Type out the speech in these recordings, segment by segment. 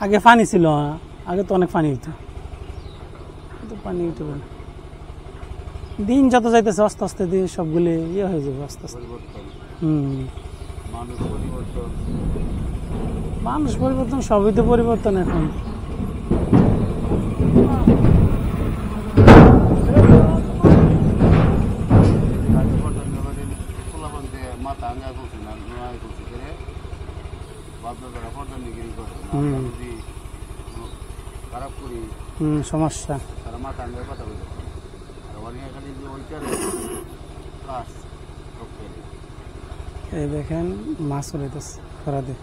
আগে পানি ছিল, আগে তো অনেক পানি হইতো, পানি উঠে পারে। দিন যত যাইতেছে আস্তে আস্তে দিন সবগুলি ইয়ে হয়ে যাবে আস্তে আস্তে। মানুষ পরিবর্তন, সবই তো পরিবর্তন এখন। সমস্যা এই দেখেন মাছ উড়াইতেছে খরাতে,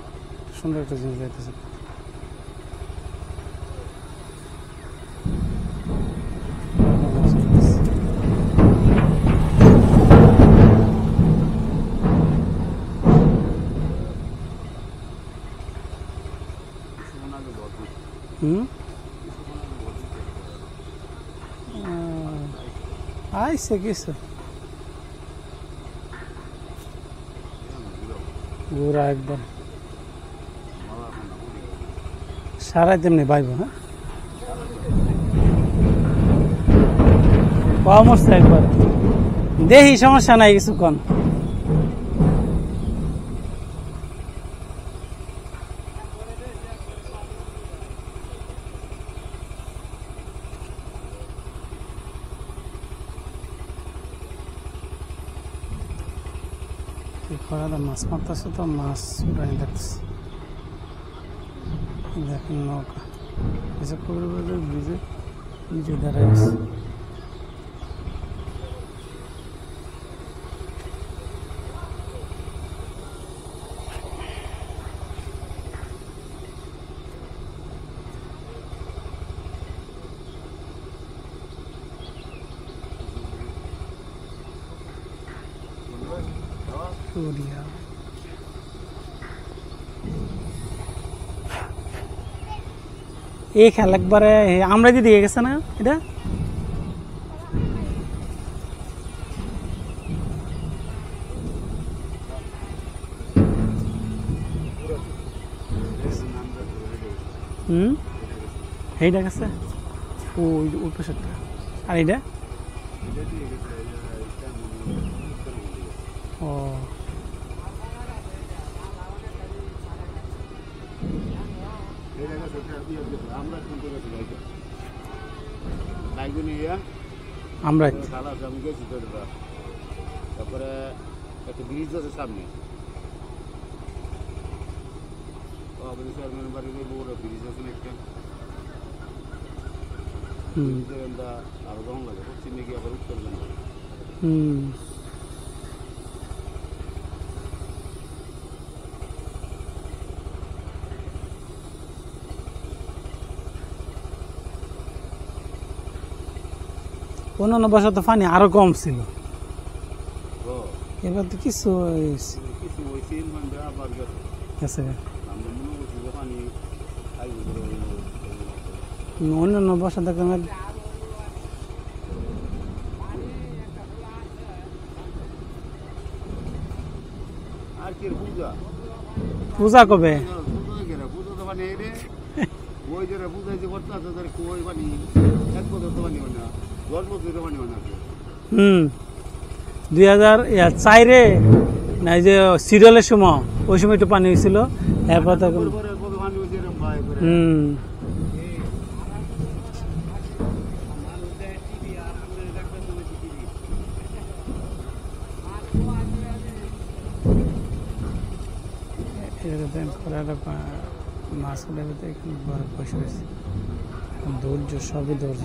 সুন্দর একটা জিনিস যাইতেছে। আইসে কিছু ঘোরা একদম সারাই তেমনি বাইব। হ্যাঁ পাওয়া মরছে একবার, দেখি সমস্যা নাই কিছুক্ষণ। খরাটা মাছ মারতেছে তো, মাছ উড়াই দেখতেছে। দেখেন নৌকা এসব ব্রিজে নিচে দাঁড়ায় গেছে। এই খেলা একবারে আমরা যে দিয়ে গেছে না এটা, এইটা গেছে ওই পাশেরটা, আর এইটা ও আমরা তারপরে একটা ব্রিজ আছে সামনে, ব্রিজ আছে একটা, আরো কেমন লাগে চিনে গিয়ে আবার উত্তর জন্য। অন্যান্য বছর তো পানি আরো কম ছিল, এবার তো কিছু অন্যান্য বছর দেখলাম পূজা কবে ওই যে বুঝাই যে করতে আছে ওই পানি এক বছর তো পানি হয় না, 10 বছর পানি হয় না। 2004-এ না যে সিরিয়ালের সময়, ওই সময় একটু পানি হয়েছিল, এরপর তখন মাছ উঠে এখানে বরফ বসে রয়েছে। ধৈর্য, সবই ধৈর্য।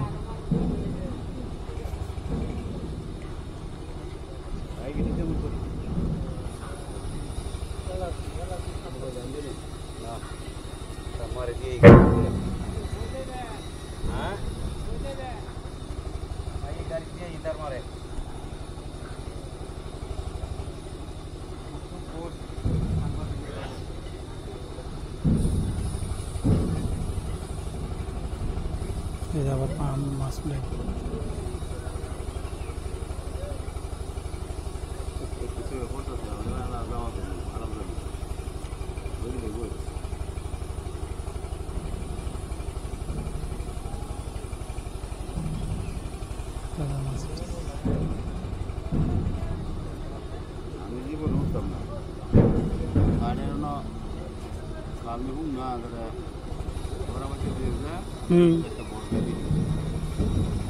আবার মাছ আমি হুম না ওরা আমাকে দিয়ে হুম একটা বড় গাড়ি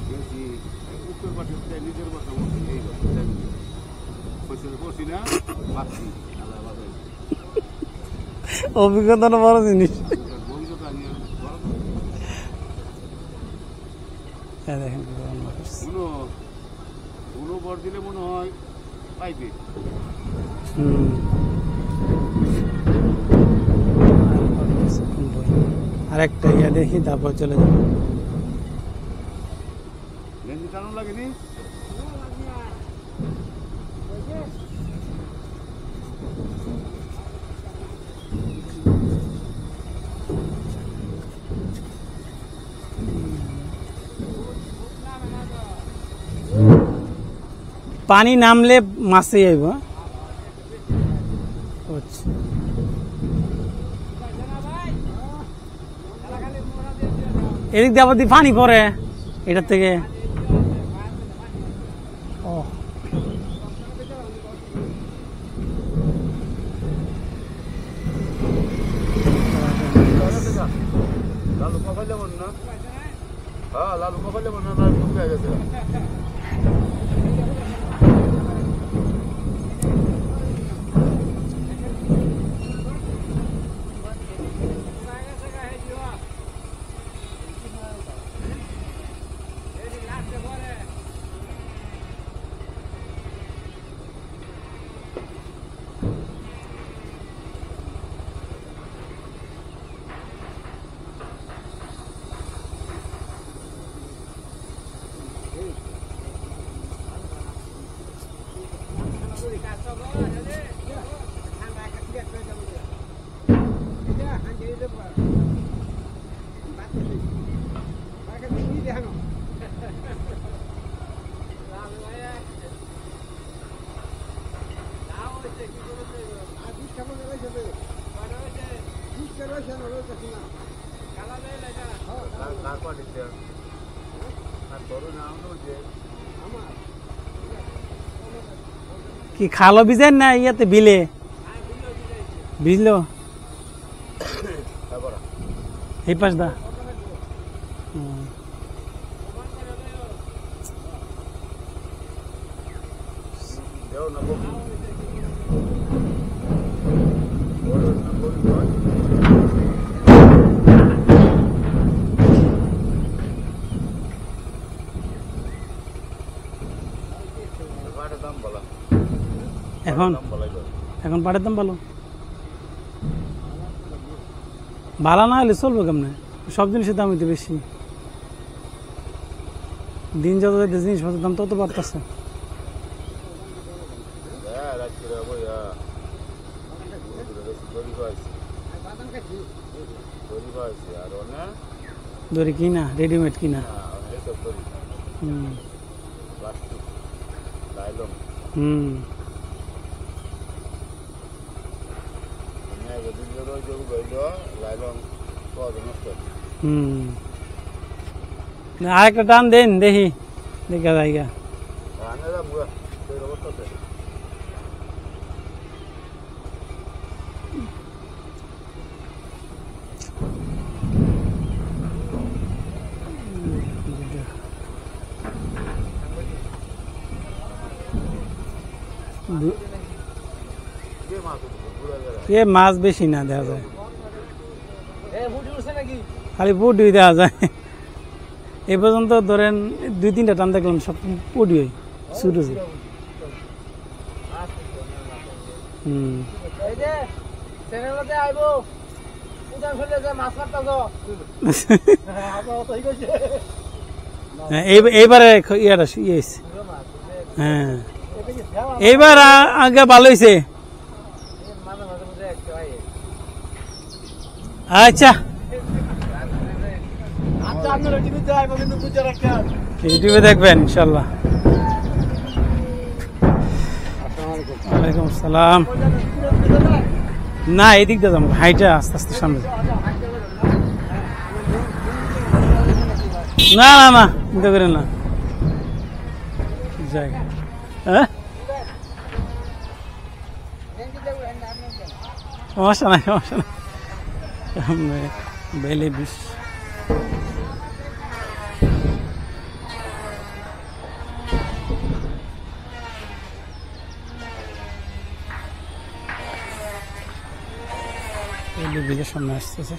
গেছি উত্তর পাশে নিজের বাসা বসে এই বাসা বসি না বাসি আল্লাহ বাবা অভিজ্ঞতা বড় জিনিস। বন্ধু তো আমি দেখেন কি রান্না করছে। উনো বর দিলে মনে হয় পাইবে। আরেকটা ইয়া দেখি তারপর চলে যাবো। মেহেন্দি টানো লাগেনি পানি নামলে মাছে আইব। আচ্ছা এদিক দিয়ে আবার পানি পড়ে এটার থেকে। ও লালু কপাল যেমন না হ্যাঁ লালু কপাল যেমন না লালু ঢুকে গেছে কি খালো ভিজেন না ইয়াতে বিলে ভিজলো এই পাশ দা এখন এখন পাটের দাম ভালো ভালো না হলে চলবে কেমনে? সব জিনিসের দাম হইতে বেশি। দিন যত যাইতে জিনিসপত্রের দাম তত বাড়তেছে। দড়ি কিনা রেডিমেড কিনা হুম আরেকটা টান দেন দেখি দেখা জায়গা এ মাছ বেশি না দেখা যায়, খালি পুডি দেওয়া যায়। এ পর্যন্ত ধরেন 2-3টা টান দেখলাম, সব পুডি হয় ছোট ছোট। এইবারে ইয়াটা ইয়ে হয়েছে, হ্যাঁ এইবার আগে ভালো হয়েছে। আচ্ছা ইউটিউবে দেখবেন ইনশাল্লাহ। ওয়ালাইকুম আসসালাম। না এই দিক দিয়ে যাবো, হাইটা আস্তে আস্তে সামনে। না না না চিন্তা করেন না, জায়গা হ্যাঁ সমস্যা নাই, সমস্যা নাই। বেলে বিষ বেলে বিলের সামনে আসতেছে।